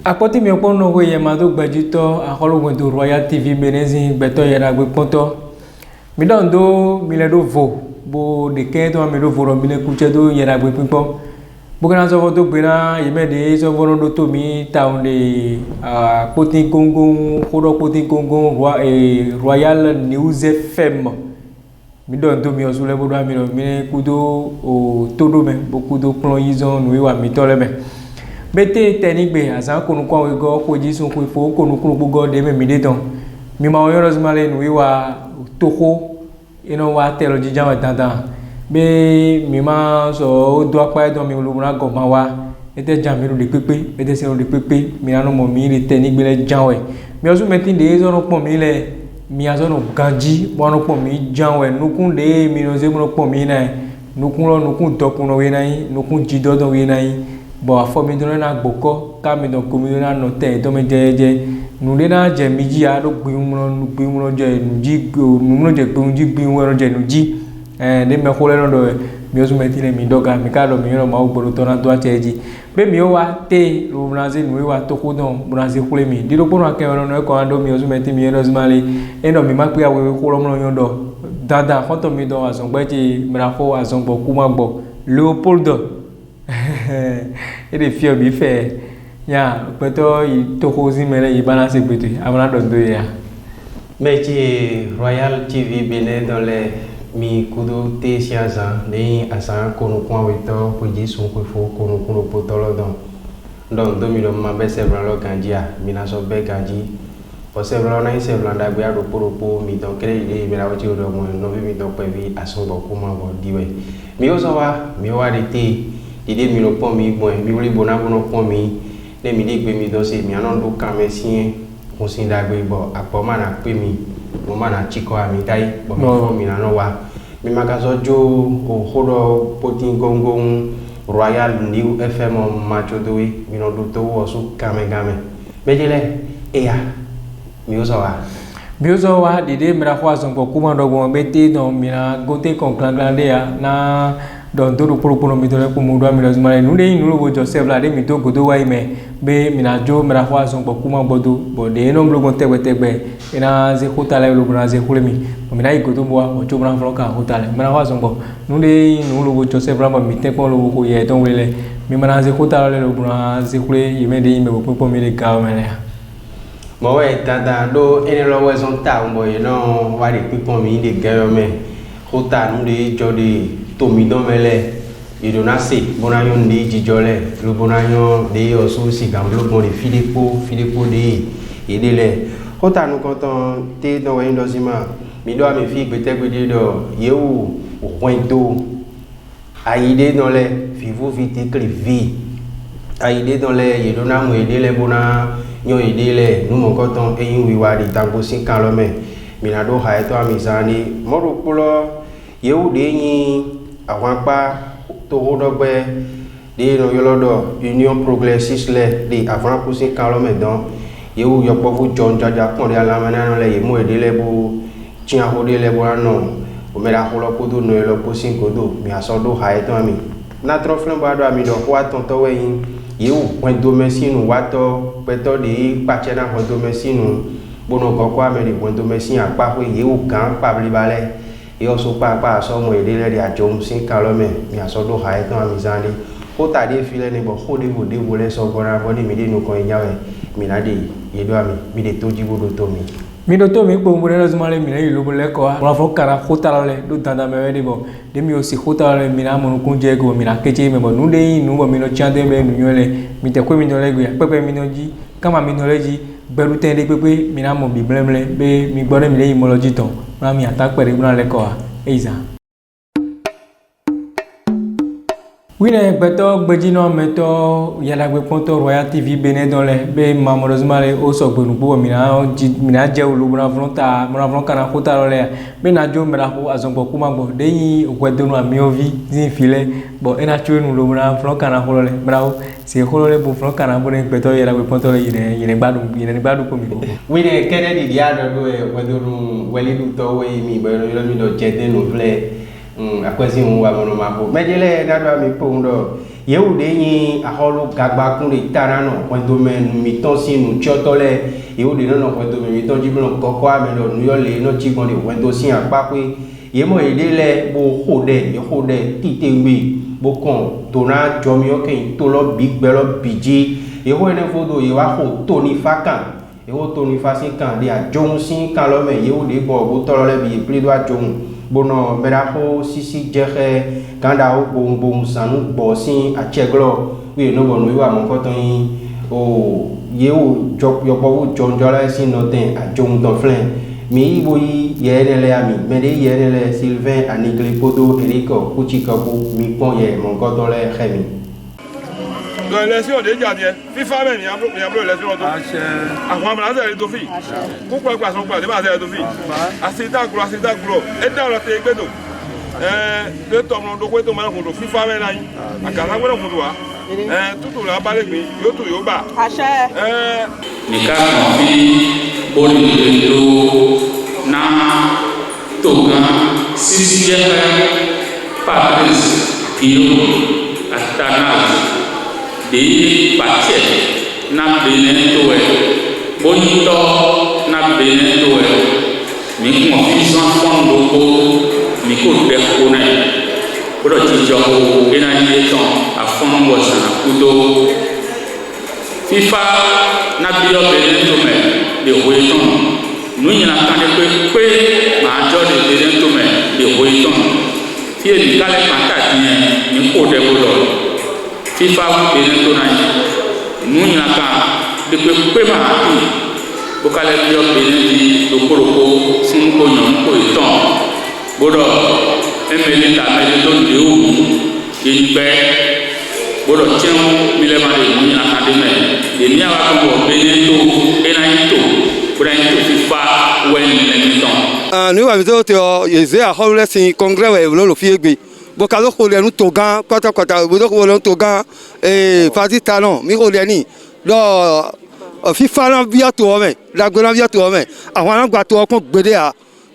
Akoti mi okpo no we ma do gbajito akolo wen do Royal TV Benezi gbeto yera gbe ponto. Mi don do mi le do vo bo de ke to mi do vo ro mi le kuche do yera gbe pinpo. Bo kana so to gbe na yeme de so vo do to mi town de Poti Gongo hodo Poti Gongo Royal News FM. Mi don do mi osule bo do mi no mi kudo o todo me bo kudo plon yizon no wa mi to le me. Bete tenigbe azan konu kwa wego ko jisun ko ifo konu kunu bugo de me midedon mi ma oyoro zmale nu wiwa toho ino wa telo jijama dandan be mi ma so do apa edon mi olubura go ma wa ete jamiru de pepe ete se de pepe mi anu mo mi le tenigbe le janwe mi osu metin de zo no pon mi le mi azo no ganji bo no pon mi janwe nukun de mi no ze mo no pon mi na nukun lo nukun dokun no we na yin nukun jidodon we na yin bo afọ mi do na gboko ka mi do ko mi na no te to me jeje nu le na je mi ji a do gbin mu no je nu ji nu mu no je gbin ji gbin wo je nu ji de me ko le no do mi o su me ti le mi doga mi ka do mi no ma ogboro to na do a cheji be mi o wa te ro na ze nu wa to ko don bu na ze ko le mi di do ko no ke no ko ando mi o su me ti mi no zmale eno mi ma pe awe ko lo mo yon do dada ko to mi do azon gbe ti mra ko azon gbo ku ma gbo Leopoldo ele fio bi fe ya peto I toko zimele I balance peto amana dondo ya mechi Royal TV Benin dans les mi kudo te siaza ne asan kono kwa weto ko jisu ko fo kono kono potolo don 2000 ma be sevra lo ganjia mina so be ganji o sevra na sevra da gbe ado poropo mi don kre ile mi la wati odo mo no bi mi don pe bi asan bo ko ma bo diwe mi o so wa de te ide mi lo pon mi gbon mi ri bona bono pon mi le mi de gbe mi do se mi anan do kan me sin ko sin da gbe bo apo ma na pe mi mo ma na chiko ami dai bo mi fo mi na no wa mi ma ka so jo o hodo Poti Gongo Royal New FM ma chodowe mi no do to wo su kame game mejele eya mi o so wa biozo wa dide mra kwa zongo kuma dogo bete no mina gote kon klangande ya na don do pro mi do ko mu do mi lazima nu de nu lo Joseph la de mi to godo wa ime be mina jo mra kwa zongo kuma bodo bode no mlo gon tegbe ina ze hotale lo bra ze hulemi mina I godo bo o jo mra froka hotale mra kwa zongo nu de nu lo Joseph la mi te ko lo ko ye don wele mi mra ze hotale lo bra ze hule ime de ime po mi le ka mele mo we dada do ene lo we son ta mo ye no wa de pipon mi de gayo me hota nu de jo de to mi don mele idona se bonayon de jijole lo bonayon de o so si gam lo bon de filepo de idele hota nu konton te don we ndo sima mi do mi fi gbe de do yewu o pointo aide dans les vivo vite crevi aide dans les idona mo idele bona nyo idele nu mo konton eyin wiwa de tango sin kan lo me mi na do ha eto amizani mo ro polo yewu de yin àwọn pa to hodogbe de no yolodo Union Progressiste le de avant poussin kan lo me don yewu yopo fu John jaja pon de alamana no le yemu edele bo tia hode le bo no o me la holo kodo no lo poussin kodo mi aso do ha eto ami na troflen ba do ami do kwa tonto we yin yewu point do mesinu wato peto de pache na ho do mesinu bono koko ameri point do mesin apa we yewu kan pabli bale yo so pa so mo idele de ajom sin kalome mi aso do ha eton amizani o ta de file ni bo ho de wole so gora bo ni mi de no ko nyawe mi na de yedo ami mi de toji bodo to mi do to mi po mo re zmale mi le lo bole ko mo fo kara khota le do danda me de bo de mi o si khota le mi na mo ko je go mi na keje me bo nu de nu bo mi no chande me nu nyole mi te ko mi no le gbe pepe mi no ji kama mi no le ji beru te de pepe mi na mo bi blemble be mi gbore mi le mo lo ji ton na mi attack pere buna le ko eiza wine gbeto gbejino meto yala gbe ponto Royal TV Benin dans les be malheureusement le o so gbenu bo mina je olu buna fronta kana kota le be na jo mera ko azongo kuma bo de yi ogwedonu amiovi zin file bo ena chuenu lo buna fron kana ko le mera se ko le bo fron kana bo ne gbeto yala gbe ponto le yire gbadu ko mi bo wine kede di dia do ogwedonu weli du to we mi bo lo mi do jede no vle akwesi mu wa mono mako mejele na do mi pondo yewu de nyi aholo gagba kun de tana no kwento men mi ton si nu chotole yewu de no kwento mi ton jiblo koko ame no nu yo le no chigbon de kwento si apa pe yemo ide le bo hode tite gbe bo kon to na jomi o ken to lo big belo biji yewu ene fodo ye wa ho to ni fakan yewu to ni fasin kan de a jon sin kan lo me yewu de bo to lo le bi pli do a jon bono meraho sisi jehe kanda o bom sanu bosin a cheglo we no bonu wa mo ko ton o yewu yobo jonjola sin no ten a jon don flen mi ibo yi yenele ami mede yenele Sylvain Anigli Podo Eriko Kuchikabu mi pon ye mo ko ton le khemi donc l'élection déjà dit FIFA même il y a l'élection auto àwọn amana se to fi ku pa so pa de ba se to fi asita gro e da lo te gbedo de to mo do ko to ma ko do FIFA même layin akala gbe ko do wa tutu la ba le gbe yo tu yo ba àṣẹ ni ka fi boli do na to gan sisi je Patrice Guillaume Athanase de patie na bene towe bonito na bene towe mi ko fi son fondo ko mi ko de ko na ko do ti jo ko ina ni ton a fon wo sana kudo FIFA na bio bene to me de hoiton nu ni na kan de pe ma jo de bene to me de hoiton fi e kale pata ti ni ko de ko do FIFA bene to na nu ni na kan de pe ma ti bo kale bio bene di do koroko sun ko nyon ko iton bodo emeli ta meli to de o igbe bodo chen mi le ma de nu ni na kan de me de ni awa ko bene to ena to bodo to FIFA wen le ton nu wa mi to yeze a hole sin congrès we lo fi egbe bokalo ko le nu to gan kota bodo ko le to gan parti talon mi ko le ni do FIFA na bia to o me la gbe na bia to o me àwọn na gba to o kon gbede a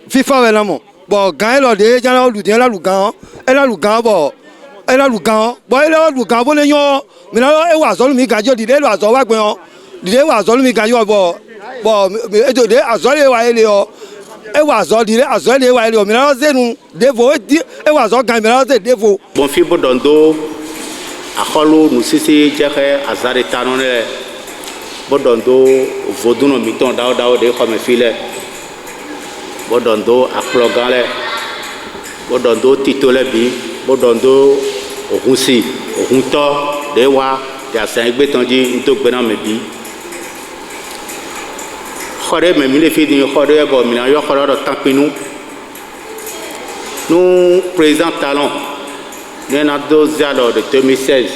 FIFA we na mo bo gan lo de jan lu de la lu gan bo e la lu gan bo le yan mi na e wa so lu mi gajo di le lo aso wa gbe on di le wa so lu mi gajo bo e do de aso le wa ele o e wa zo dire azo le wa ile o mi na zenu devo e wa zo gan mi na ze devo bon fi bodondo akholo nu sisi jehe azare tanone bodondo voduno miton dawo de ko me file bodondo aplogan le bodondo titole bi bodondo ogunsi ogunto de wa ya san egbe tanji nto gbe na me bi khore me mi le fi din khore bo mi na yo khore do tampinu nous président talon nous na 12 alors de 2016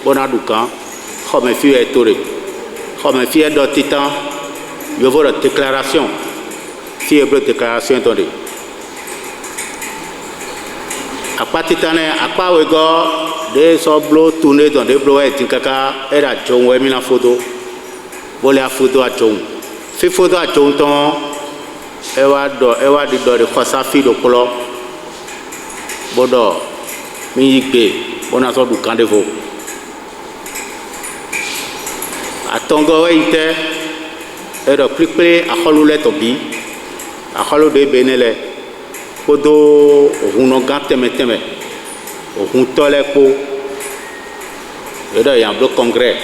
bona dukan khome fi etore khome fi do titan yo vo la déclaration fi e déclaration tondé apa titane apa we go de so blo tourner dans des blo et tinkaka era jonwe mi na photo bole a photo a jon fi photo a jon ton e wa di do de khosa fi do kolo bodo mi yigbe bona so du kan devo atongo we ite e do clipper a kholu le to bi a kholu de benele kodo ohuno ganteme ohun tole po e do ya bloc congrès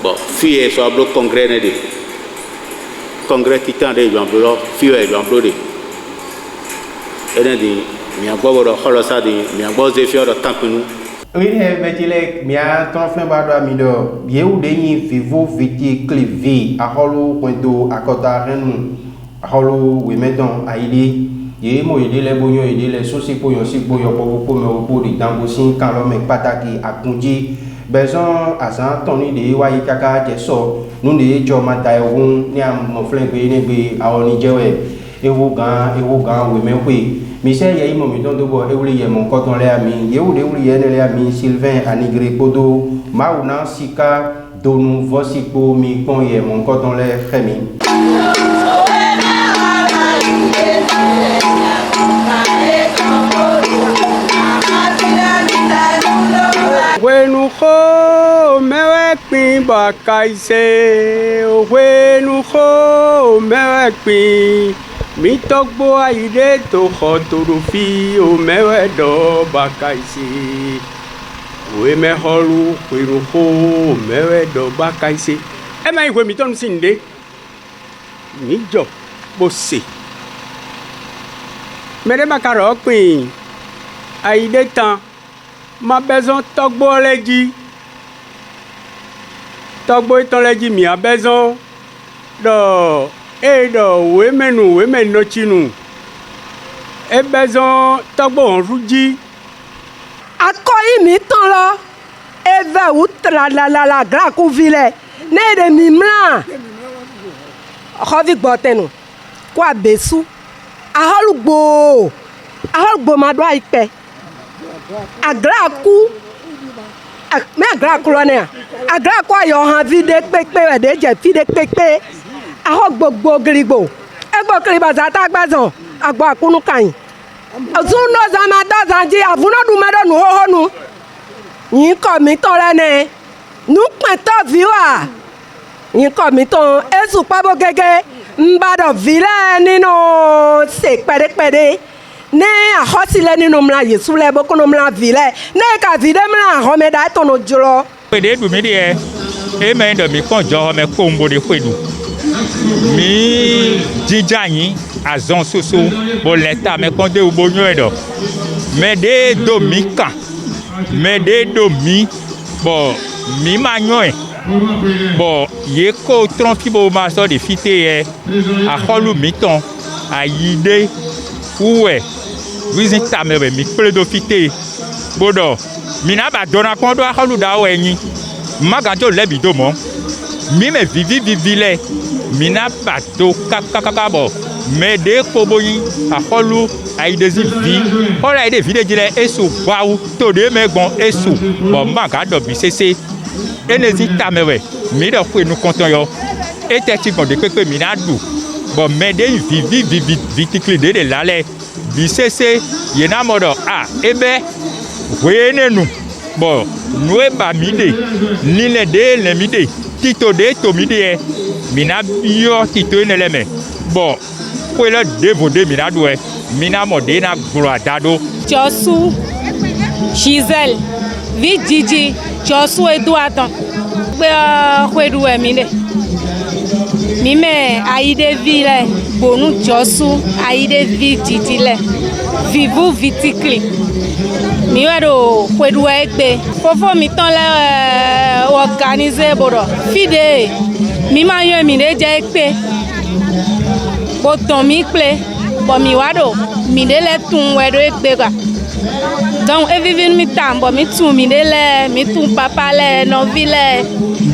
bon fie so bloc congrès ne de congrès titan de yan bloc fie e yan bloc de ene di mi agbo do kholo sa di mi agbo ze fie do tampinu oui betile mia ton fin ba do mi do yewu de yin vivo viti clivi a holo kwento akota renu a holo we meton aide ye mo ide le boyo ide le sosi poyo si boyo po me po di dango sin kan lo me pataki akunji beson asan toni de wa yi kaka je so nu de jo mata ehun ni am mo flen pe ni be awon ni jewe ewu gan we me pe mi se ye imo mi don do bo ewuli ye mo ko ton le ami ye wu de ewuli ye ne le ami Sylvain Anigri Podo mauna sika donu vosipo mi pon ye mo ko ton le khemi ho mewe pin bakaise owe nu ho mewe pin mi togbo aide to khotorofi o mewe do bakaise owe me holu kwinu ho mewe do bakaise e ma iwe mi ton sinde mi jo bose mere makaro pin aide tan ma besoin togbo leji togbo itan leji mi a besoin do we menu no chinu e besoin togbo onruji akoi mi tan lo e ve outra la gra ku vile ne de mi mla khovi gbotenu kwa besu aholugbo ma do ipe agraku me agraku lo ne agraku ayo han vide pepe e de je vide pepe aho gbogbo grigbo egbo kriba za ta gbazan agbo akunu kan azuno za ma da zanji avuno du medo nu ho nu yin ko mi ton le ne nu pin to viwa yin ko mi ton esu pabo gege mbado vile nino se pere ne ahosile nínú mla Yesu le boko no mla vile ne ka vide mla ho me da tono jolo pede du mi de e me ndo mi kon jo me ko mbo de kwedu mi jijanyin azon soso bo leta me kon de ubonyo edo me de do mi kan me de do mi bo mi ma nyoe bo ye ko trompi bo ma so de fite e aholu mi ton ayide uwe visita me mi pledo fite bodo mina ba dona kon do aholu da we yin magajo lebi do mo mi me vivi le mina ba do kakaka bo me de koboyin aholu aidezi vi ora ide vide jile esu bawu to de me gbon esu bo magajo bi sese enezi tamewe mi do fu enu konton yo e te ti gbon de pepe mina du bo me de vivi vitikli de lale bisese yena modo ebe wenenu bo noe ba mide nile de le mide tito de to mide mina bio tito ne leme bo kwela devode mina do mina mode na gro adado Josu Giselle Vidiji Josu Eduardo pe kwedu mide mime aide vile bonu Josu aide vididi le vivu vitikli mi wado kwedu egbe fofo mi tan le organiser bodo fide mi ma yan mi de je pe bo ton mi ple bo mi wado mi de le tun wedo egbe kwa donc evivin mi tambo mi tun mi de le mi tun papa le no vile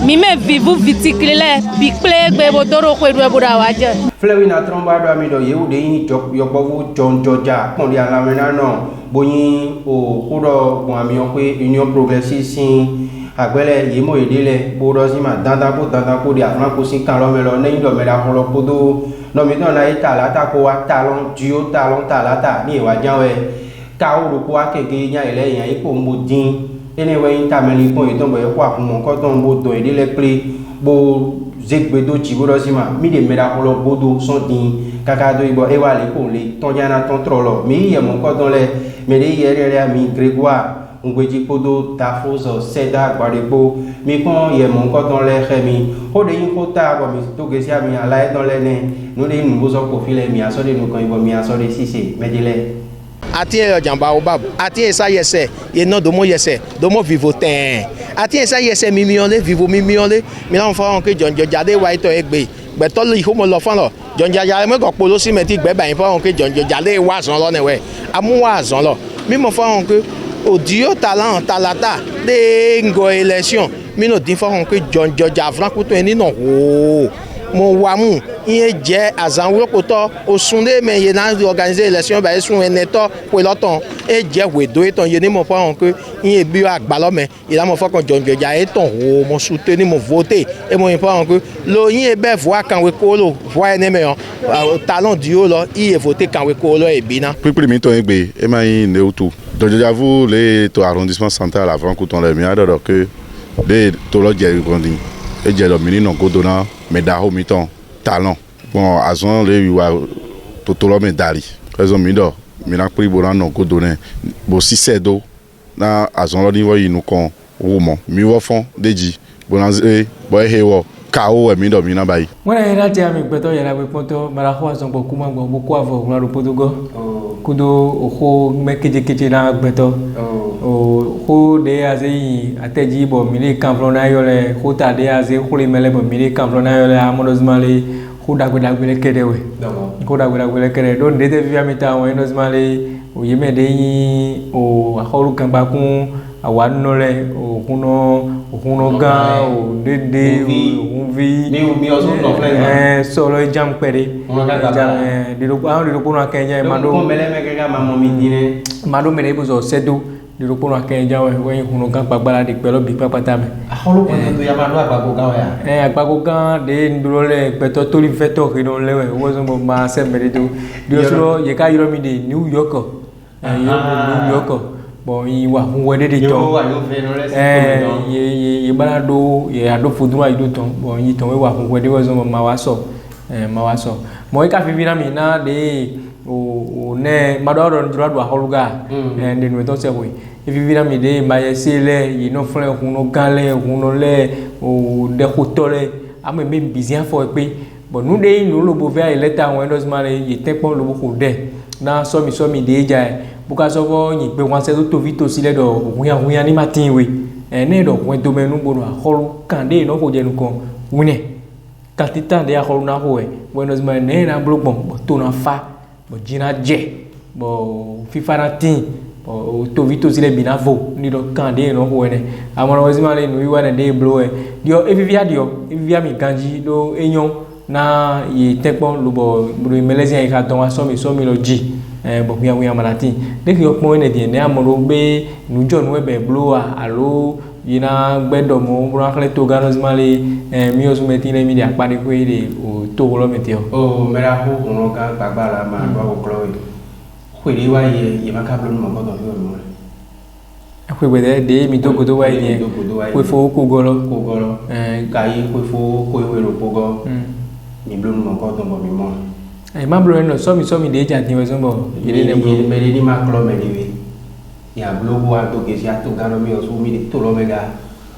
mi me vivu vitikli le bi ple egbe bo doro kwedu e boda waje flewi na tromba do ami do yewu de yin yobovu jonjoja pon di ala mena no boyin o kudo bon ami o pe union progressive sin agbele yimo edele bodo si ma danda ko di afran ko sin kan lo me lo neyin do me da ko podo no mi don na ita lata ko wa talon dio talon talata ni wa janwe ka o ro ko akege yan ile yan ipo mo din ene we yin tameli ko iton bo e ko akun mo ko ton bo do edele ple bo zegbedo chibodo sima mi de mera ko lo bodo son din kaka do ibo e wa le ko le ton yana ton trolo mi ye mo ko don le me de yere mi Grégoire ngweji podo tafoso seda gbadepo mi kon ye mo ko don le khemi o de yin ko ta bo mi to gesi ami ala e don le ne no de nu bo so ko file mi aso de nu kan ibo mi aso de sise medile ati e jamba obab ati esa yese ye no domo yese domo vivo ten ati esa yese mi miole vivo mi miole mi la fo ke jonjo jade wa ito egbe gbe to li ho mo lo fon lo jonjo jade me ko polo si me ti gbe ba yin fo ke jonjo jade wa zon lo ne we amu wa zon lo mi mo fo ke odio talent talata de ngo election mi no din fo ke jonjo ja franco to eni no o mon wamu il est azan wopoto au sonde mais il a organisé élection ba son neto pour l'automne et je we do eton yeni mon pas que il est bio agbalo mais il a mon fois qu'on jonge ja eton mon soutenir mon voter et mon pas que lo il est be voir quand we kolo voir ne me talent dio là il est voter quand we kolo e bina plus mi to egbe e mai ne utu donc j'avoue les to arrondissement central avant qu'on les mi adore que de to lo je grandi e je lo mini non ko dona me da ho mi ton talent bon azon le wa to lo me dari raison mi do mi na pri bona non ko dona bo si sedo na azon lo ni wo inu kon wo mo mi wo fon deji bona bo he wo kawo e mi do mi na bayi wona era ti ami gbeto yera we ponto mara ho azon bo kuma gbo bo ko avo la ro potogo kudo oho mekeje na gbeto o ho de azei ateji bo mi le kan flo na yo le ho ta de azei ho le mele bo mi le kan flo na yo le amodozma le ho da gbe kede we ko da gbe kede don de te via mita won enozma le o yeme de yin o aholu kan ba kun awa no le o kuno ga o dede o vi ni o mi o so no fle solo jam pere jam de ro kuno kenya mado ko mele me ga mamo mi dire mado mele bo so sedo de ro kuno kenya we kuno ga pagbara de pelo bi papata me aholu ko to ya mado agbago ga ya agbago ga de nduro le peto tori veto ke don lewe wo so mo ma se mere do de so ye ka yoro mi de New York New York bon il wa fun wede de ton ye bala do ye ado fudura ido ton bon yi ton we wa fun wede wo so ma wa so mo e ka fi vina mi na de o ne madoro ndura do aholuga de no to se we e fi vina mi de ma ye sele yi no fle kuno gale kuno le o de khotole ame me bizia fo pe bon nu de nu lo bo via eleta won dos mare yi tepon lo bo ko de na so mi de ja buka so fo yin pe wan se to vito sile do huya ni matin we ne do wen to menu bo aholu kan de no ko je nu kon wune katita de aholu na ho e buenos mare ne na blogbon to na fa bo jina je bo fifa na tin bo to vito sile binavo ni do kan de no ho ne amoro wezimale nu iwa ne de blow e dio evivia mi ganji do enyon na ye tepon lo bo melezia e ka don wa so mi lo ji bo huya malati de ki opon ne de ne amoro be nu jo nu be blow alo yina gbedo mo bro akle to ganos male mi osu metine mi dia pade ko ide o to lo metio mera ho no ga gbagbara ma ba o klo kwiri wa ye makablo mo ko do mo akwe bede de mi to ko do wa ye kwe fo ko golo ga yi kwe fo ko we ro pogo mi blo mo ko do mo mi mo ma blo no so mi de ja tin we so bo ide ne blo me ni ma klo me ni we ya blogu wa to ke sia to gano mi o su mi de to lo mega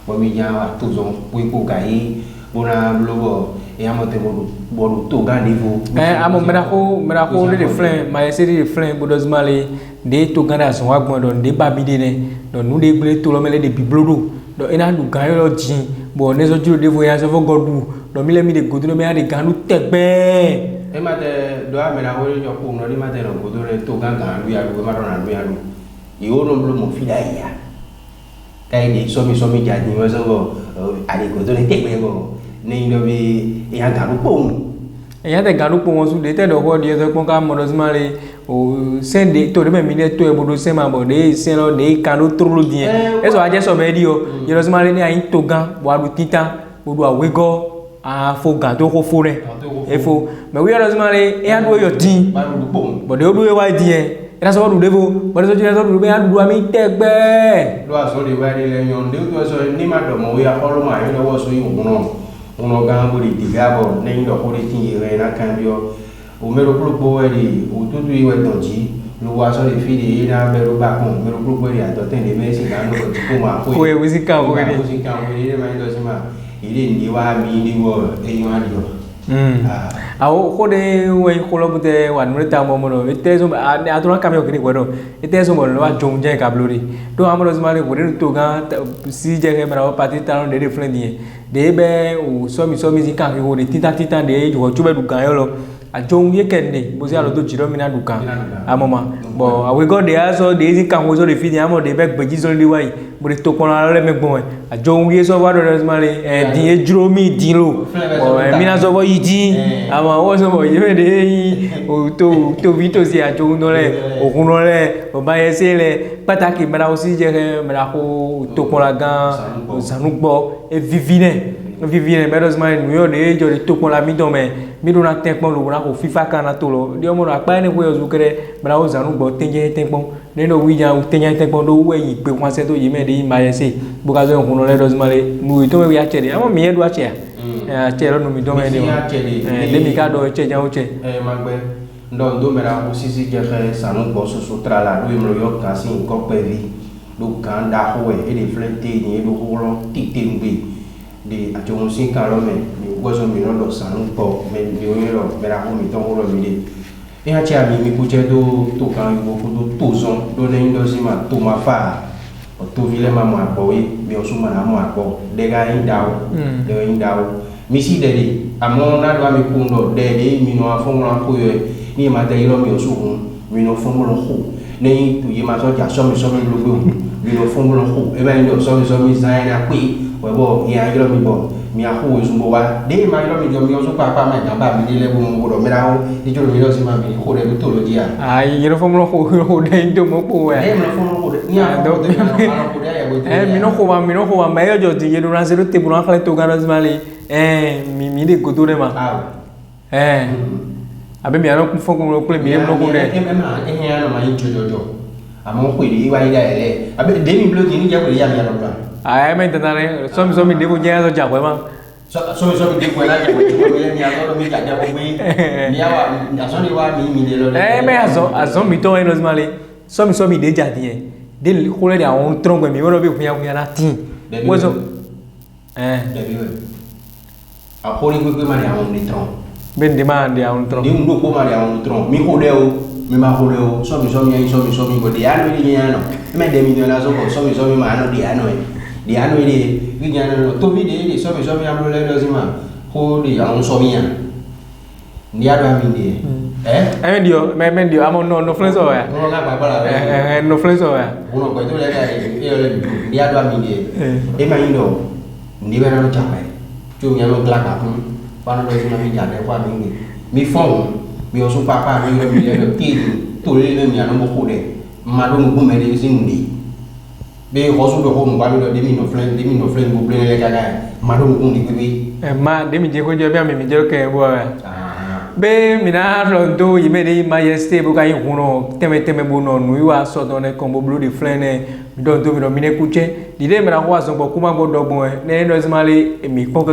bo mi ja wa to zo pu ko ga yi bona blogo e amo te bo to ga niveau amo mera ko de flin ma série de flin bodos male de to ganda so wa gbon don de babide ne don nu de gble to lo mele de biblodo do ina du ga yo jin bo ne so juro de voyage so godu do mi le mi de godu me ade ganu tegbe e ma de do a mera ho yo ko no ri ma de no godu re to ga ga lu ya lu ma do na lu ya lu yo no blo mo fida ya kai ni so mi jadi wa so go ali godu le tegbe go ni do bi ya ga lu pon eyan te ganu po won su de te do ho de so pon ka mo do smare o sende to de me mi de to e bodo se ma bo de se no de kanu trulu din e so aje so be di o ye do smare ni ayin to gan wa du titan bodo awego a fo gan to ko fo re e fo me wi do smare e adu yo din bo de odu e wa din e era so du devo bo so jira so du be adu ami tegbe lo aso de wa de le yon de to so ni ma do mo ya ko lo ma yo wo so yin uno gambo di digabo ne ndo ko di tin re na cambio o mero grupo eri o tutu iwe tonji lo wa so de fidi ina mero ba kon mero grupo eri ato ten de mesi ga no ko ko ma ko e wizika ko eri ma ndo sima ile ni wa mi ni wo e yo adio awo ko de we ko lo bute wa no ta mo mo ite so a to na kamio kini gwedo ite so mo lo wa jonje ka blori do amoro so male ko de to ga si je ke bra parti ta no de friend ni de be o so mi si kan ko de tita de jo chu be du gan yo lo ajo ye kende bo se alo to jiro mi na dukan amoma bo awe go de aso de zi kan wo so de fi ni amo de be gbeji so le wa yi bo de to kon ala me gbon ajo ye so wa do male din e jiro mi din lo bo mi na so bo yi din ama wo so bo ye me de yi o to vi to si ajo no le okun no le o ba ye se le pataki mera aussi je mera ko to kon la gan sanu gbo e vivine malheureusement nous yo de jo de to kon la mi don me mi do na tenpon lo na ko fifa kan na to lo de mo na pa ni ko yo zukere mera o sanu gbo tenje tenpon ne no wi jan tenje tenpon do we yi pe kwa se to yi me de ma ye se bu ka zo kun lo malheureusement le mu to me ya chere ama mi e do a che chere no mi do me de mi ka do che jan o che magbe ndo do mera ko sisi je khe sanu gbo so tra la do mo yo ka sin ko pe vi do kan da ho e de flete ni do ho lo ti tembe de ajo sin kan lo me ni gozo mi no lo sanu gbo me ni o yo mera ko mi to ho lo mi de e ha cha mi ku che do to kan yo ko do to zon do ne ndo si ma to ma fa o to vile ma mo agbo we mi o su ma na mo agbo de ga yin dawo mi si de de amo na do mi ku ndo de mi no afon ran ko yo ni ma de ilo mi o su hun mi no fon mo lo ho ni tu yi ma so ja so mi lo gbe mi no fon mo lo ho e ba ndo so mi zan na pe we bo ya ilo mi bo mi a ho zo bo wa de ma ilo mi jo mi o so pa ma ja ba mi le bo mo do mi ra ho ni jo mi lo si ma mi ho de to lo ji a ai ilo fon mo lo ho de ndo mo po e mi no fon mo ho de ni a do de ma lo ho de ya we mi no ko ba ma yo jo ti ye do na se do te bu na khale to ga rozmali mi de godo de ma abe mi ano fon ko ko mi no ko de ma no ma yin jojo amo ko ri wa ida ele abe de mi block ni ja ko ya mi ano ba ai me intentare so mi de ko nya so ja ko ma so mi de ko la ja ko mi le mi ano mi ja ja ko mi ya wa so ni wa mi de lo me azo mi to en rozmali so mi de ja die de ko le àwọn tronco mi wo be ko ya na tin wo so de bi we a ko ni ko ma ni àwọn ni tron ben demande a un tron ni ndo ko ma ni àwọn tron mi ko de o mi ma ko de o so mi go de ano ni ano me de mi na so ko so mi ma ano de ano di ano ni wi nya no to bi de so mi am le do si ma ko di àwọn so mi ya ni ado mi de dio amo no flenso ya no ga ba la no flenso ya uno ko to le ka ni ado mi de e ma ndo ni be na no chapa chu mi ano gla ka pana do si ma mi ja de kwa mi fon mi o so papa mi le ti to le mi ano mo ko de ma do mo me de si ndi be hosu do ko mo ba do de mi no friend bo ble le ka ga ma do mo ni bi ma de mi je ko je be mi je ke bo be mi na ro do yi me de majesté bo ka yi huno teme bo no nu wa so don ne kombo blue de friend ne mi don to mi no mi ne kuche di de mi na ko aso bo kuma bo dogbon ne no zimale mi pon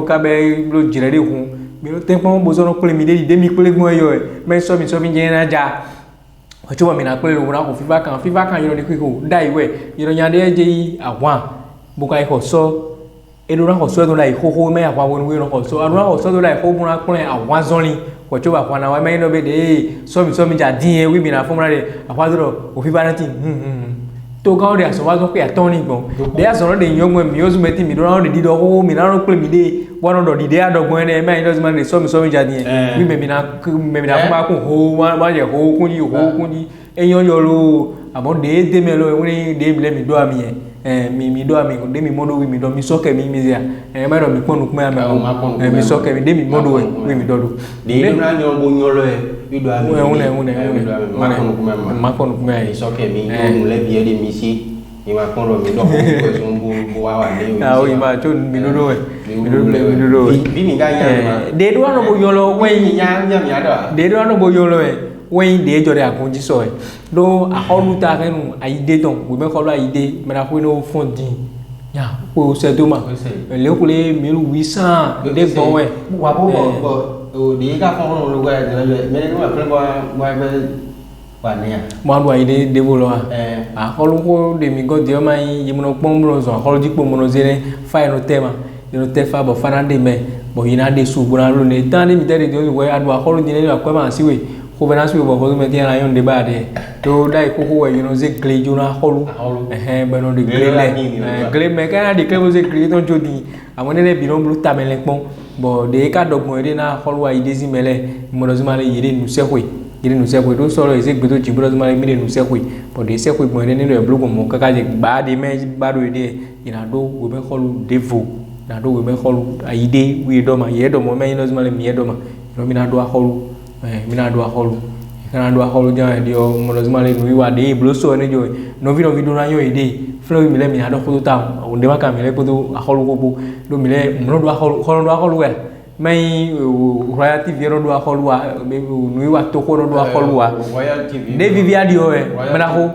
ka be blue jire de hun mi no tempo bo so no kule mi de mi kule gbon yo me so mi je na ja ocho mi na kule lo na ko fifa kan yo ni ko dai we yo nya de je awan bo ka ko so edora ko so do lai ho me awan won we no ko so adora ko so do lai ho mu na kule awan zonli ko cho ba kwana wa me no be de so mi ja din e wi mi na fo mu na de afa do o fifa na tin to ga o de aso wa so pe aton ni gbon de aso no de yon mo mi o su me ti mi do na de di do ho mi na no kule mi de one do di de adogbon ne me no man de so mi ja din e wi me na fo ma kun ho ma je ho kun ji eyan yo lo abo de me lo we de mi le mi do ami mi do ami de mi modo wi mi do mi soke mi mizia ma do mi ponu kuma mi soke mi de mi modo wi mi do de na nyo bo nyolo wi do ami ma ponu kuma mi soke mi do le bi de mi si mi ma ponu mi do ko so bo wa de o ma to mi do bi mi ga ya de do no bo nyolo we nya mi ado de do no bo nyolo when de jore akunji so do aholuta kenu aide ton we me ko lo aide me ra ko no fondi ya ko se do ma le ko le 1800 de bon we wa bo o de ka fon lo ga de me no apre bo wa be wa ne ya mo do aide de bo lo a ko lo ko de mi go de ma yi mo no pon mo zo ko lo jipo mo no zere fa no tema no te fa bo farande me bo yina de su bura lo ne tan ni mi de de we adu a ko lo ni le akwa ma siwe gouvernance wo bo me dia na yon débat de to dai ko ko you know ze clé jona holu ben on de clé clé me kana de clé wo ze clé ton jodi amone le biron blu tamele pon bo de ka dogbon de na holu wa idezi mele modozuma le yire nu sekwe yire nu sekwe do solo ze gbedo jibodozuma le mire nu sekwe bo de sekwe gbon de ni do blu mo kaka je ba de me ba do de ina do wo be holu devo na do wo be holu aide wi do ma ye do mo me inozuma le mi do ma no mina do holu mina do holu kana do holu jan dio molozima le nuiwa de bloso ne jo no vi do na yo ide flow mi le mina do ko ta o de maka mi le ko do holu ko do mi le mo do holu we mai royalty vi do holu wa nuiwa to ko do holu wa de vivia dio mana ko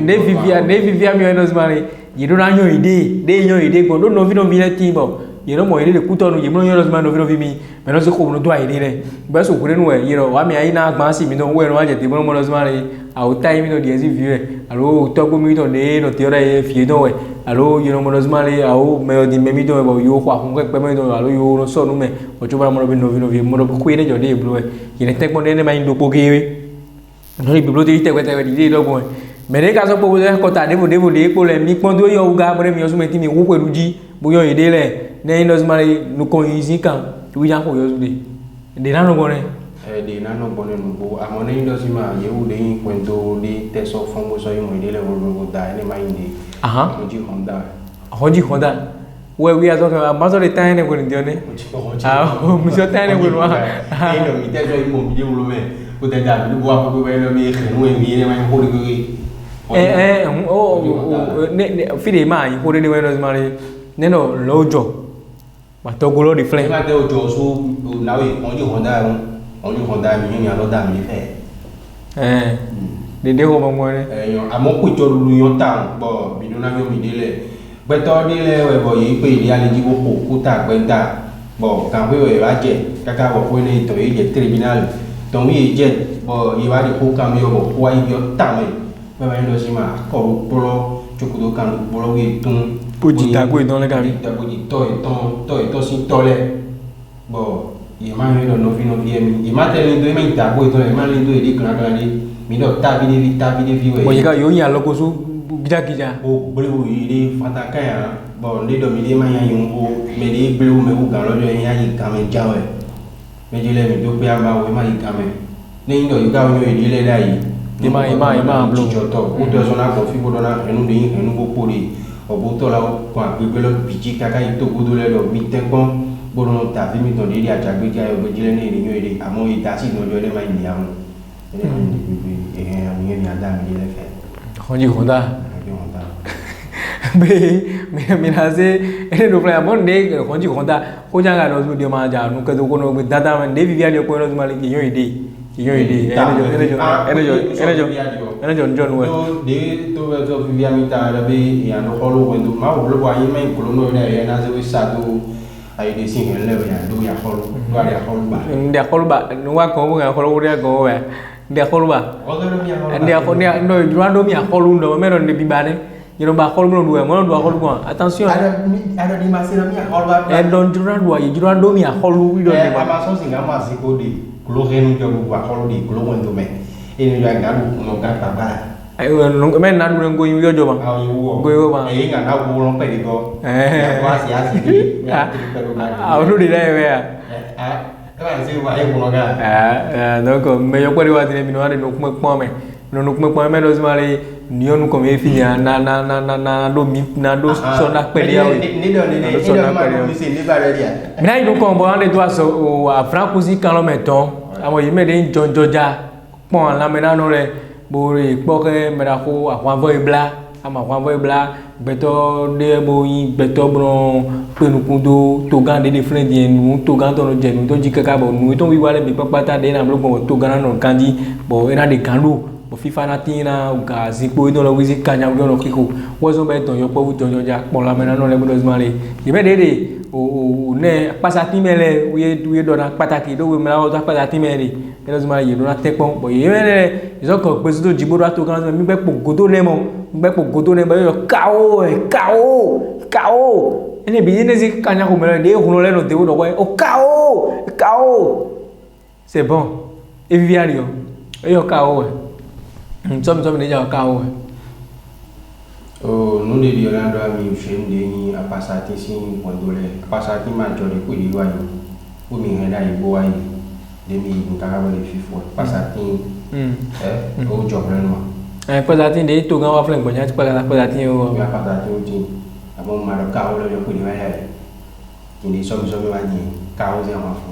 de vivia mi no zimare yido na yo ide ko do no vi le tibo yero mo ide ku to no yemo yo zimare no vi mi meno se ko no do ide le ba so kure no yero wa mi ai na gba si mi no we no wa je ti mo no zimare au tai mi no die si vie alo to ko mi to de no ti ora e fie do we alo yero mo no zimare au me di me mi do bo yo kwa ko pe me do alo yo no so no me o jo ba mo no vi mo no ku ide jo de blu e yene tek mo de mai ndo po ke we no ni blu de te we di do bo mere ka so po de ko ta de ko le mi pon do yo ga mo mi yo so me ti mi wo pelu ji bo yo ide le ne no zimare no ko yin kan tu ya ko yo de na no bone de na no bone no bo amone ndo sima ye u de kwento de te so fon bo so yo ide le wo da ne mai ndi Honji Honda we are talking about maso de time ko ndio ne mi so time ko wa ndo mi te so mo bi wo me ko te da lu wa ko be no mi khenu mi ne mai ko ne fide ma yi ko de we no mari ne no lojo ma to go lo di flame ma te ojo so na we Honji Honda mi ni alo da mi fe de ho mo mo ne yo amo ku jo lu yo ta bo bi no na mi dele gbeto dele we bo yi pe ile ale ji wo ku ta gbeta bo kan we wa je kaka bo ko ne to yi je tribunal to mi je bo yi wa di ku kan mi bo wa yi yo ta me ba ba ndo si ma ko ru polo chukudo kan polo wi tun poji ta ko don le kan ta poji to si to le bo yi ma mi no vi mi yi ma te le do mi ta ko to le ma le do di kan kan ni mi do ta bi vi we bo yi ka yo nya lo ko su gija o belewu yi fata ka ya bo le do mi le ma ya yun o me le belewu me u ga lo yo ya yi ka me jawe me jile mi do pe aba we ma yi ka me ni ndo yi ka yo yi le dai ima blo joto o to so na ko fi bo do na enu de enu bo pori o bo to la ko agbegbe lo biji kaka yi to godo le lo mi te kon bo no ta fi mi to de aja gbe ja yo jile ni ni yo ide amo yi da si no jo le ma ni ya mo ni ni ada mi le fe Honji Honda me na se ene do playa mon de Honji Honda ko janga no de ma ja no ka do ko no data man de vivia de ko no ma le yo ide ene jo njon we de to we to vivia mi ta la be ya no ko lo wendo ma wo lo wa yi me ko no ne na se we sa do ai de sin hele ya do ya ko lo ba no wa ko mo ga ko lo ya ko we de ko lo ba ande ko ne ndo jurando mi ko lo ndo me no de bibane yero ba ko lo ndo mo ndo ko lo attention ada di masira mi ko lo ba don jurando mi ko lo wi do de ma so singa ma si ko di kulo renu jo wa ko lo di kulo wendo me ini jo ga du no ga ta ba ai no me na du ngo yu jo ma ngo yu ma ai ga na bu lo pe di go wa si asi di au di dai we các bạn siêu vậy cũng nó cả nó có mấy ông quay qua thì mình nói để nục mực qua mày nó nục mực qua mày rồi mà đi nhiều nó có mấy phi nhà na đôi mi na đôi son đặc biệt điều ní đồ mà nó xin đi vào đây đi mình hay nó còn bảo anh tôi so Francosi quand même temps à moi il đến Georgia bon là maintenant nó đây bồi bỏ cái mà đã khu hoàng vơi bla ama hoàng vơi bla beto de boyi beto bron penu kundo to gan de different yen to gan to no je to jika ka bo nu to wi wale bi papata de na blo to gan no kanji bo era de kandu bo fifa na tina ga zipo no lo wizi kanya go no kiko wozo beto yo po jo ja pon la mena no le bodo zmale di be de o ne pasati mele wi do na pataki do wi mela o ta pasati mele elo zmale ye do na tekpon bo ye mele zo ko pe zo jibo to gan mi be po godo le mo be po godo ne ba yo kao ene bi ne zi kanya ko mele de huno le no de do ko o kao c'est bon et viviario yo cao som để cho cao nous de Yolanda mi chen de ni apasati sin pondole apasati ma jori ku di wayo o mi henda ibo wayo de mi nkaka ba le fifo apasati o jobren ma apasati de to gan wa flen bonya apasati o apasati o tin abo ma do ka o le ku di wayo ni so mi wa ni ka o ze ma fu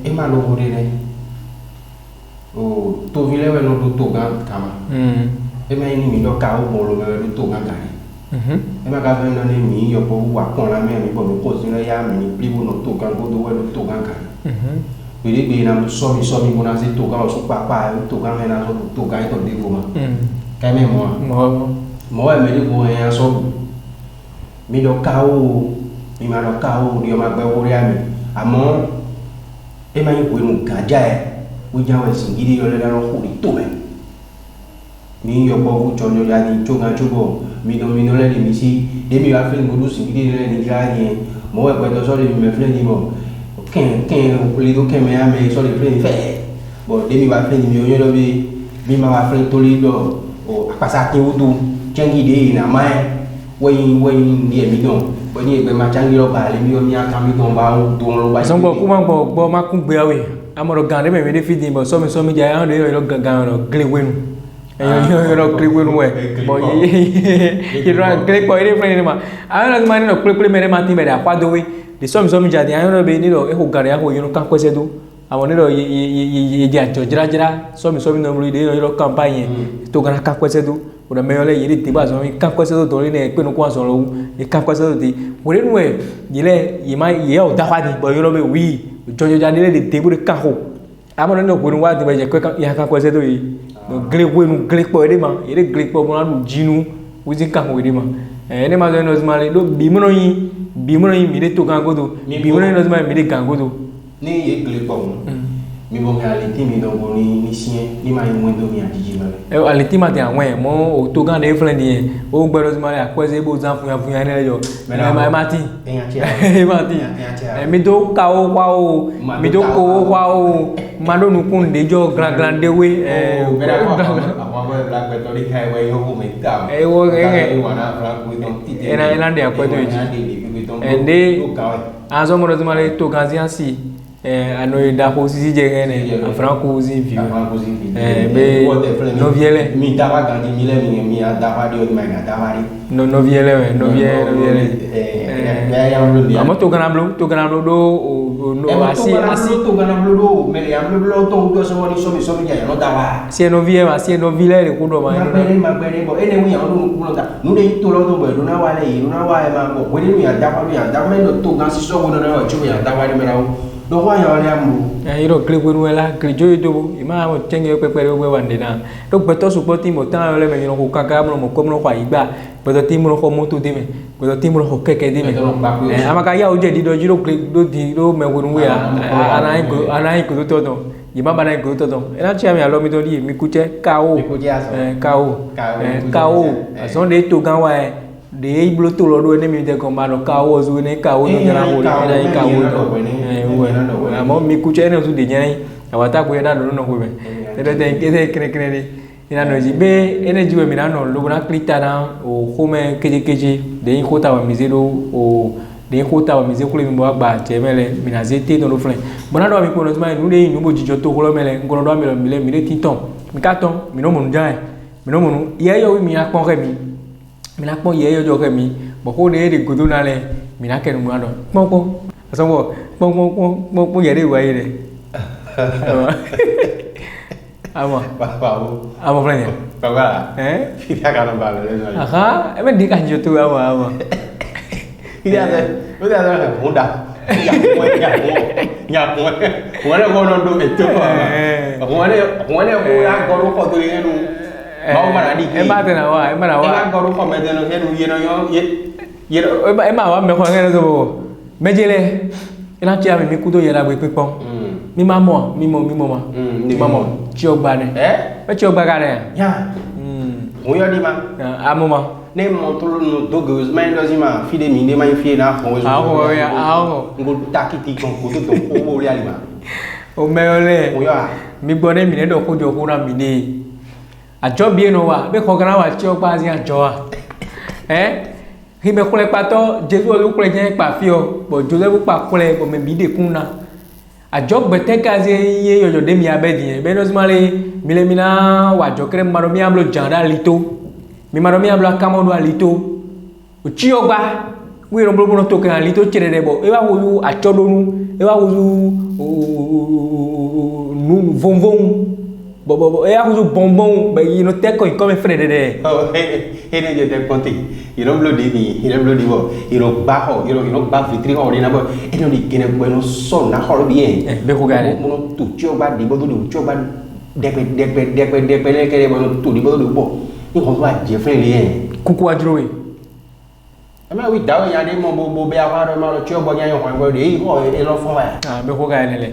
e ma lo hore ne o to vile we no to gan kama em ai ni mi do ka o bolo me do to gan kan em ma ka fe no ni mi yo po wa kon la me mi bo mi ko sin la ya mi ni plibo no to gan go do we no to gan kan bi na so mi bona se to gan so pa to gan me na so to gan to de go ma ka me mo e me de go ya so mi do ka o mi ma do ka o dio ma gbe wo ri ami amo em ai ko nu gaja e o ja we sin gidi yo le da no ku ri to me mi yo bo cho yo ya ni choga chugo mi no le mi si de mi va flen gudu si di le ni ja ni mo e do so le mi flen ni mo ken o li do ken me a me so le flen fe bo de mi va flen mi yo lo bi mi ma va flen to li do o pasa ki udu changi de na mai we ni mi don bo ni e ma changi lo ba le mi yo mi aka mi don ba do lo ba so bo ku ma ku gbe awe amoro gan de me de feeding bo so mi ja ya de yo gan no gle wenu yo clip wenu we bo ye ra clip ko ire friend ma ana ma ni no clip mere ma ti mere apa do we de so mi ja de ana be ni do e ko gan ya ko yo kan ko se do àwọn ni do ye ja jo jira so mi no muri de yo campagne to gan ka ko se do o da me yo le ye de ba so mi kan ko se do to ni pe no ko so lo e kan ko se do de mo re nu e ye ma ye o da fa ni bo yo lo be wi jo ja de te bu de kan ho amoro no ko nu wa de ba je ko ya kan ko se do yi no gle wenu gle po ede ma ede gle po mo na jinu wizin kan wo ede ma ene ma no zmale do bi mo no yi mi de to kan godo bi mo no zmale mi de kan godo ni ye gle po mi bo ga le ti mi do bo ni sien ni ma yi mo do mi ajiji ma e ale ti ma te awon mo o to kan de friend yen o gbe no zmale akwese bo zan fun ya ne lejo ma ti ma ti mi do ka o kwa o mi do ko kwa o ma do nu kun de jo grand de we black betori kai we yo me tam wo wana black we don ti ena de akweto yi ende azo mo rozmale to gaziansi ano da ko sisi je ne afranco zi view be no viele mi dava gandi mi le mi dava di o ma dava ri no viele amo to ganablo do no asi to ganablo do me le amlo to do so mi ja no dava si no viele le kudo ma bere bo ene mi anu no ta no de to lo do bo na wa ma bo we ni ya dava me no to gan si so wo no na chu ya dava ri me na do wa ya le amu iro clip wenu la grijo do ima mo tenge pepere we wande na do beto support mo tan le me no ko kaka mo ko mo kwa igba beto ti mo ko moto de me beto ti mo ko keke de me amaka ya o je di do jiro clip do di do me wenu we ana ko to do ima bana ko to do ena chi ami alo mi to di mi kuche kao ason de to gan wa de iblo to lo do ne mi de ko ma no kao zu ne kao no na ho ne kao do amo mi kuche ne su de nyai awata ko da no ko be de kene ni ina no ji be ene ji we mi na no lo na klita na o home keje de ko ta wa mizero o de ko ta wa mize ko le mi bo gba je mele mi na zete no lo flen bona do mi ko no ma nu de nu bo jijo to ko lo mele ngoro do mi le titon mi ka ton mi no mo nu ja mi no mo nu ye yo mi apon re mi na pon ye yo jo ke mi bo ko de godo na le mi na ke nu na do pon aso pon ye de wa ye de ama friend Pagala kita kan bala le aha e men di kan jo tu ama udah ada mudah nyak ko no do itu ko ya goro ko to yenu mau mana di em ba te na wa ya goro ko me de no yenu ye em ma wa me ko ngene so mejele ina ti ami mi ku to yera gbe pipon mi ma mo ti o gba ne pe ti o gba ka ne ya mo yo di ma amo ma ne mo to no do goes man does ma fi de mi ne ma fi na fo awo ya awo ngo takiti kon ko to o ri ali ma o me ole mo yo mi gbone mi ne do ko jo ko na mi ne ajo bi no wa be ko kana wa ti o pa si ajo wa hi me kole pato Jesu lu kole jen pa fi o bo Joseph pa kole bo me bi de kunna ajo gbete kaze ye yo de mi abedi be no smale mi le mina wa jo kre maro mi amlo janda lito mi maro mi amlo kamodo alito o chi ogba wi ro blo to kan lito chere de bo e wa wo ajo donu e wa wo nu vom vom bo e wa wo bonbon be you know te ko come frede de he ne je te konti you don't blow di you don't blow di bo you know ba ho you know ba vitri ho ni na bo e no di kene gbe no so na ho bien be ko gare mo no tu chi ogba di bo to di chi ogba depe le kere bo no tu di bo do bo ni ko ba je fre le kuku ajuro we ama wi dawo ya de mo bo be awa do ma lo chi ogbo nya yo kwa de e ho e lo fo wa be ko gare le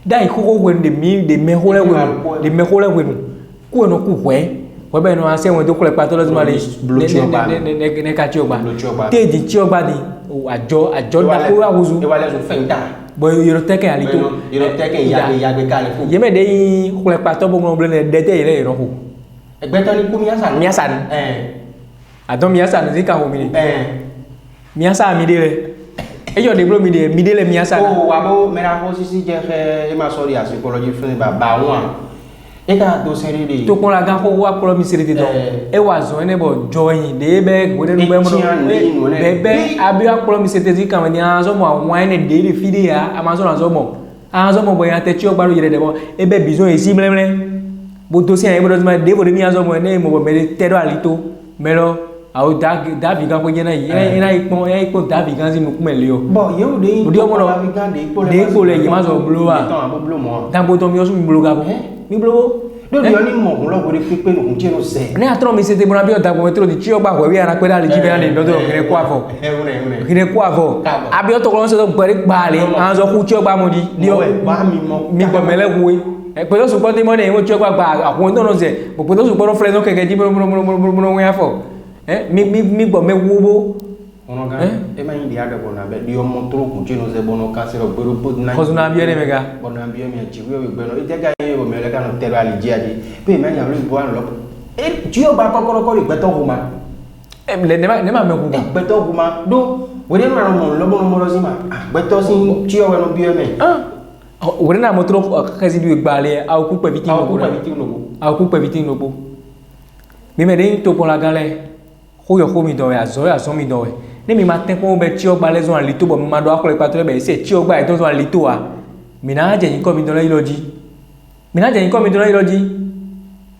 dai ko wen de mi de me hole wen ku no ku hwe we be no ase won to kole pato lo ti ma le ne ka chi ogba te di chi ogba ni ajo da ko wa wuzu e wa le so fen da bo yoro teke alito yoro teke ya be kale fu ye me de yi kole pato bo ngble ne de te ile ro ko egbe to ni ku mi asan adon mi asan zi ka ho mi mi asan mi de le ejo de bro mi de le mi asan o wa bo me ra ko sisi je e ma sorry psychology fun ba won e ka do seri de to kon la gan ko wa pro mi seri de do e wa zo ene bo join de be go de be mo be abi wa pro mi seri de kan ni azo mo awon ene de de fide ya amazon azo mo bo ya te chi o gbaru yere de bo e be bizon e si mlemle bo do se e bo do ma de bo de mi azo mo ene mo bo me te do alito melo awo davi gan ko jena ina ipon davi gan sinu kumele o bo ye o de odi omo davi gan de ko le ye ma so blowa dan bo to mi o su mi bloga bo mi blowo do di oni mo lo ko de pipe no kunje no se ne atro mi se te bona bi o da ko metro di chi o gba ko wi ara pe da le ji be na de do kire kwa fo kire kwa fo abi o to ko so to gbere gba le an so ku chi o gba mo di o ba mi gbo mele wuwe pe to su ko te mo ne wo chi o gba akun to no se bo pe to su ko fre no keke ji mo we afo mi gbo me wuwo ono ga e ma indi aga bona be di o mo tro kunje no se bono ka se ro gbero po na ko na bi ene mega bona bi mi achi we gbero e je ga ye bo me le ka no tero ali ji adi pe me nya lo bo an lo e ji o ba kokoro ko gbe to huma le ne ma me ku gbe to huma do we ne ma mo lo bo mo ro si ma gbe to si ji o we no bi me we na mo tro kazi du gbale a ku pe viti no bo mi me de to pon la gale ko yo ko mi do ya so mi do ne mi ma ten ko be ti o gba le zo an lito bo mi ma do akole patro be se ti o gba e to zo an lito wa mi na je yin ko mi do le iloji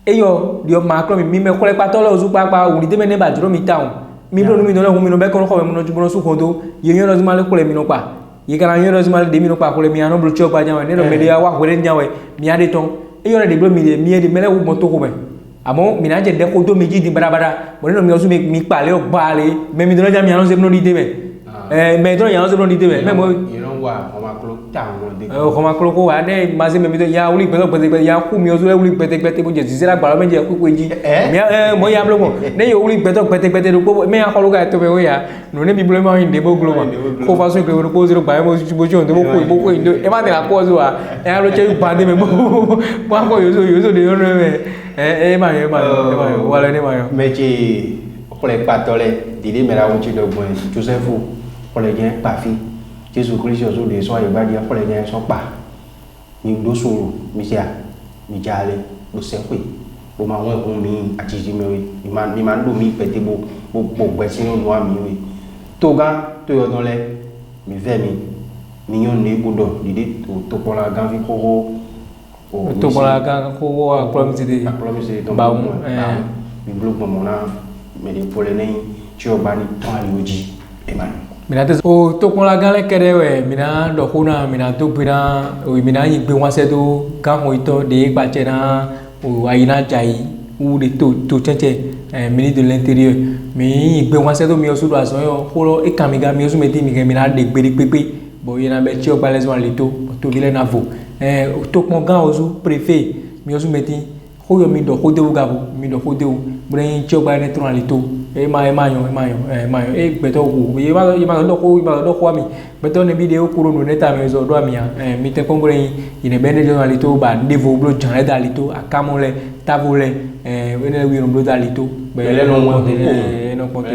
eyo di o ma kro mi me kole patro lo zu papa uri de me ne ba duro mi town mi do mi do le mi no be ko ko mi no ju bo su ko do ye yo lo zu ma le kole mi no pa ye kana yo lo zu ma le de mi no pa kole mi ano blo ti o gba jan ne no me de ya wa kwere nyan we mi ade ton eyo le de blo mi de mele wo mo to ko me amo mina je de ko do meji di barabara mo no mi osu mi pale o gba le me mi do ja mi anu se no di de me me do ya anu se no di de me mo you know wa o ma klo ta mo de o ma klo ko wa de ma se me mi do ya uli pete ya ku mi osu le uli pete bo je si la gba meji ku ku ji mi mo ya blo mo ne yo uli pete do ko me ya ko lo ga to be o ya no ne mi blo ma inde bo glo ma ko fa so ke ko zero gba mo ju bo jo de bo ko indo e ma de la ko zo wa e a lo che ba de me mo ko yo so de yo me ma yo wala ni ma yo meji kole patole dile mera wonchi do gbon Joseph kole jen pa fi Jesu Christ so de so ayo ba dia kole jen so pa ni do suru mi sia mi jale do se pe bo ma won ko mi atiji mi we mi ma do mi pete bo gbe sinu no ami we to ga to yo don le mi ve mi yon ne budo dide to pola gan fi ko to bola kan ko wa promise de ba mi blog mo na me de pole nei ti o ba ni ton ali oji e man mina te o to kon la gan le kere we mina do kuna mina to bina o mina yi gbe wan se do kan ho ito de gba che na o ayina jai u de to cheche ministre de l'intérieur mi yi gbe wan se do mi o su do aso yo ko lo e kan mi ga mi o su me ti mi ga mina de gbe pepe bo yina be ti o ba le so an le to bi le na vo to pon gan ozu préfet mi osu meti ho yo mi do ho de u gabo mi do ho de u bre cho ba ne tron ali to e ma yo e beto ku e ma do ko mi beto ne video ku ro ne ta me zo do mi mi te ko bre ine bene jo ali to ba devo blo jan da ali to akamole tavole ene wi ro blo da ali to be le no mo no ponte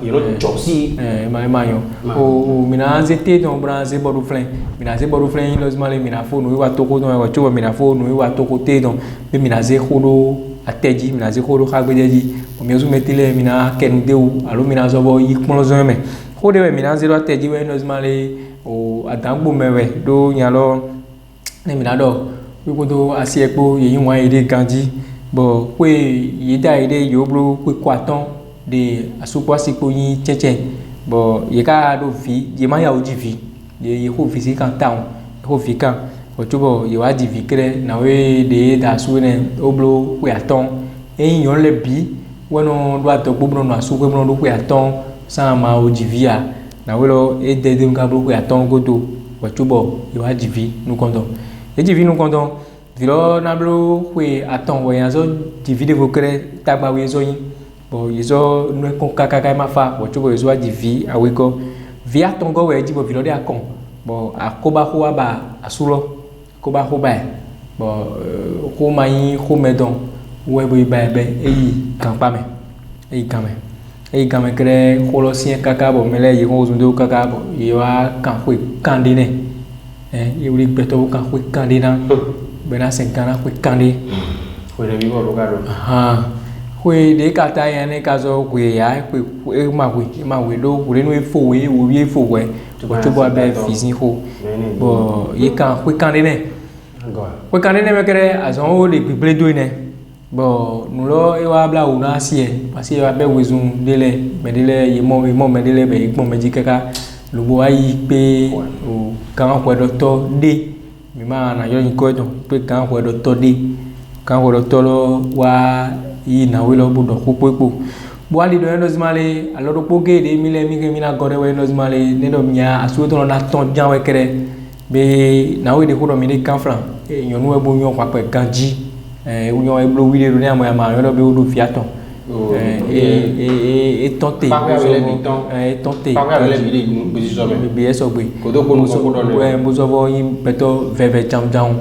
iro josi ma yo o mina zete don branze bodu flen mina ze bodu flen los male mina fo no wa to ko don wa cho mina fo no wa to ko te don be mina ze khodo ateji mina ze khodo khagbeji o mi zo metile mina ken deu alo mina zo bo yikpon zo me khode we mina ze ro ateji we los male o adangbo mewe do nyalo ne mina do wi ko do asiepo yeyin wa ide ganji bo kwe yida ide yobro kwe kwaton de asopwa sipo yin cheche bo ye ka do fi ye ma ya oji fi ye ko fi si kan taun ko fi kan o tubo ye wa di fi kre na we de da su ne oblo kwe aton eyan le bi wono do ato gbogbo no asu kwe no kwe aton sa ma oji vi a na we lo e de de nka blo kwe aton godo o tubo ye wa di fi nu kondo e di fi nu kondo vilo na blo kwe aton wo yan so di fi de vo kre tagba we so yin bo yezo no kon kaka ma fa bo tubo yezo di vi aweko vi atongo we di bo vilo de akon bo akoba ho ba asulo koba ho ba bo ko mai ho medon we bo ba be eyi kan pa me eyi kan me kre kolosien kaka bo mele yi ho zundo kaka bo yi wa kan kwe kande ne yi uri beto kan kwe kande na be na sen kan kwe kande we le vivo lugaro kwe de kata ya ne kazo kwe ya kwe ma we do kwe no efo we wo bi efo we to bo be fizi ho bo ye kan kwe kan de ne kwe kan de ne me kere azon o le bible do ne bo nu lo e wa bla una sie parce e wa be wezun dele medele ye mo medele be igbon meji kaka lugo ayi pe o kan kwe do to de mi ma na yo yin ko don pe kan kwe do to de kan kwe do to lo wa yi na we lo budo popo bo ali do eno zmale alodo poge de mile mi ke mina gore we eno zmale ne do mia asu to na ton jan we kere be na we de ko do mi de kan fran e yon we bo yon pa pe ganji yon e blo wi de do ni ama yo do be o do fiaton tenter tenter be so gbe ko do ko no ko do ne bo so vo yin beto veve jam jam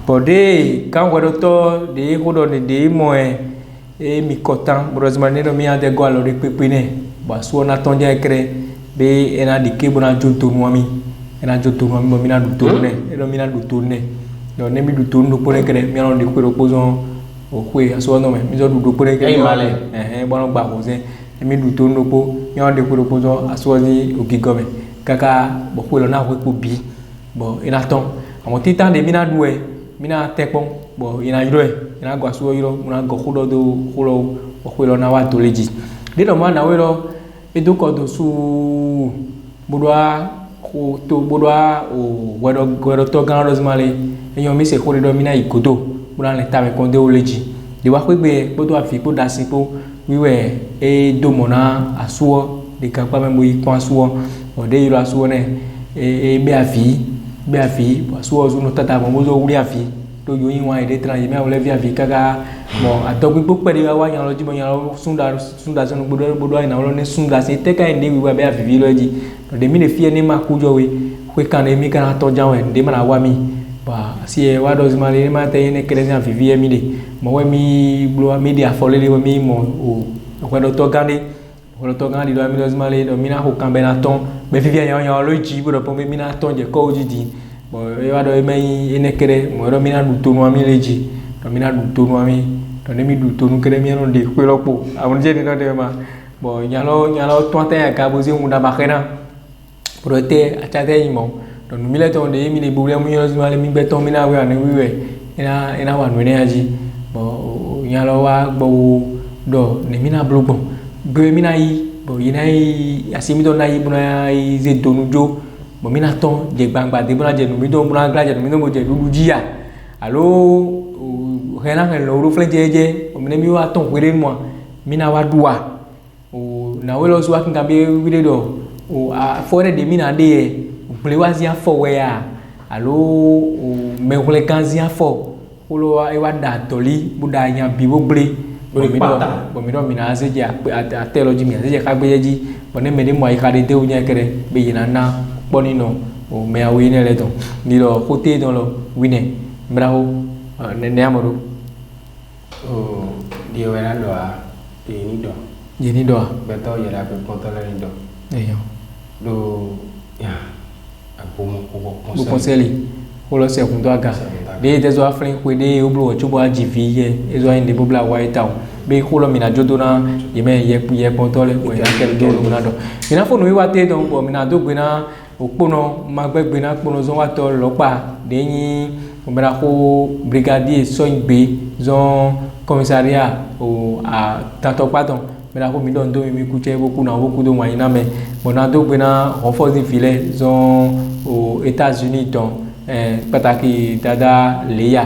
pode kan we do to de ko do de mo e mi kotan brozmane no mi ade go alo de pepe ne ba so na ton je kre be ena de ke bona joto no mi ena joto no mi na du to ne e do mi na du to ne do ne mi du to no pore kre mi na de ko ro pozon o kwe aso no me mi zo du do pore kre bono gba ko se mi du to no po mi na de ko ro pozon aso ni ogigome kaka bo ko lo na ko bi bo ena ton àwọn titan de mi na du e mi na tepon bo ina yiro ina gwa so yiro una go khudo do khulo o khwelo na wa toleji de no ma na wero edo ko do su budwa ko to budwa o wedo to gan rozmale eyan mi se khore do mi na ikodo bura le ta me kon de oleji de wa pegbe bodo afi po dasin po wiwe e do mona asuo de kan pa me mo ikon asuo o de yiro asuo ne be afi asuo zo no tata mo zo wuri afi to yo yin wa ide tran yemi awle via vi kaka mo atogbi pope de wa yan lo jibo yan lo sunda sunu bodo ina lo ne sunda se te ka inde wi wa be afi lo ji to de mi le fie ni ma kujo we kan de mi kan to jan we de ma wa mi ba si e wa do zimale ni ma te ne kele jan vi mi de mo we mi blo media fole le mi mo o ko do to gande ko to gande do mi do zimale do mi na ho kan be na ton be fi yan lo ji bodo po mi na ton je ko ji di bo e wa do e mai ene kere mo ro mi na du to no mi leji do mi na du to no mi to ne mi du to no kere mi no de ko lopo awon je ni no de ma bo nyalo to ta ka bo zi mu da ba khena pro te acha te imo do mi le to de mi le bu le mu yo zuma le mi be to mi na we ani wiwe ina wa no ne aji bo nyalo wa gbo do ne mi na blogbon be mi na yi bo ina yi asimi to na yi bu na yi ze donu jo bo mina ton je gbangba de bona je no mi don bona gra je no mi no mo je lulu jia alo hena ke lo ru fle je o mi mi wa ton kwere mo mina wa duwa o na we lo so wa kan be wi do o a fore de mina de o ple wa zia fo we ya alo o me hule kan zia fo kolo ewa da toli buda nya bibo ble bo mi do mi na se ja a telo ji mi se ja ka gbe ji bo ne me de mo ai ka de te o nya kere be yina na bo ni no o me a wi ne le to ni lo kote don lo wi ne mraho ne amoro o di wena do a ni do je ni do beto yera pe kontole ni do eyo do ya apomo ko konseli ko lo se kun do aga de de zo afrin ko de oblo chubo ajivi ye ezo inde bobla white town be ko lo mina jodo na yeme ye kontole ko ya kel do lo na do ina fo no wi wate don bo mina do gbe na opono magbegbe na pono zo wa to lopa de yin o mera ko brigadier soigbe zon commissariat o a tanto paton mera ko mi don do mi ku che boku na boku do wan ina me bona do gbe na renfort di filet zon aux États-Unis don pataki dada leya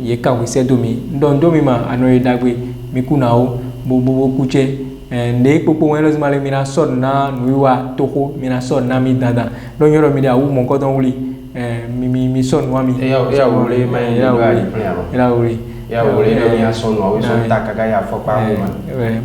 ye ka wi se do mi don do mi ma anoye dagbe mi ku na o bo ku che ne popo welo zimale mina son na nuiwa toko mina son na mi dada don yoro mi da wu mon ko don wuli mi son wa mi ya wuli ma ya wuli ya wuli no mi son wa so ta kaga ya fo pa mo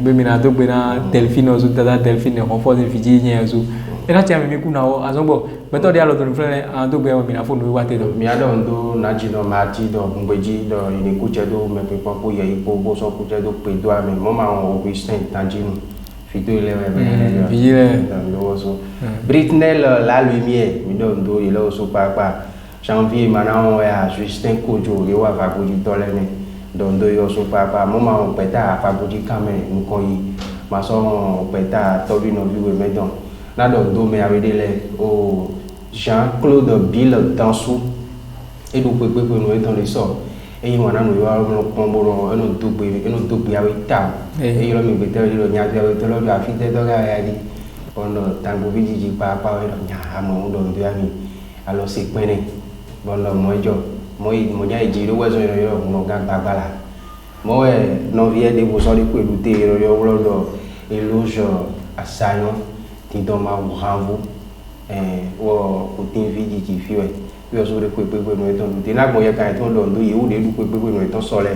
be mina do gbe na delphine zo dada delphine ko fo fiji nya zo ina tia mi ku na o azonbo beto dia lo don frere an do gbe mi na fo nuiwa te do mi ado ndo na jino ma ti do ngbeji do ni ku che do me pe po ye ipo bo so ku che do pe do ami mo ma o wi stand tanjinu fito ile vile lo so Britney la lumière mi do ndo ile o so pa janvier mana o ya Justin Kojo le wa va ko di tole ni do ndo yo so pa mo ma o peta fa ko di camera nko yi ma so o peta to bi no bi we medon na do ndo me awede le o Jean-Claude Bill Dansou et do pepe no eton le so e yin wana no yo no komboro eno dogbe awe ta e yo mi bete yo nya ga to lo ga fi te to ga ya di ono tango bi ji pa e nya amo ndo ndo ya mi alo se pene bono mojo mo nya ji lo wezo yo no ga gbala mo no vie de bo so ri pelu te yo lo do eloge asayon ti do ma bravo wo ko tin vi ji fi we yo so re pepe no eton ti na gbo ye kan ton do ndo ye o de du pepe no eton so le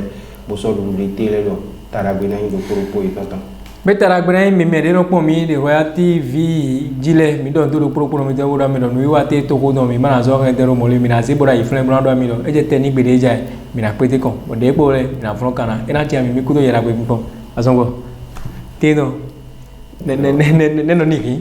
bo so lu le te le do taragbe na yin do poropo itotan be taragbe na mi me de no pon mi de Royal TV jile mi don do poropo no mi de wura mi don wi wa te to ko don mi mana zo kan de ro mo le mi na se bora iflen bra do mi do e je te ni gbede ja mi na pete kon o de po le na fron kana e na ti mi ku do yera gbe mi pon azongo te no ne no ni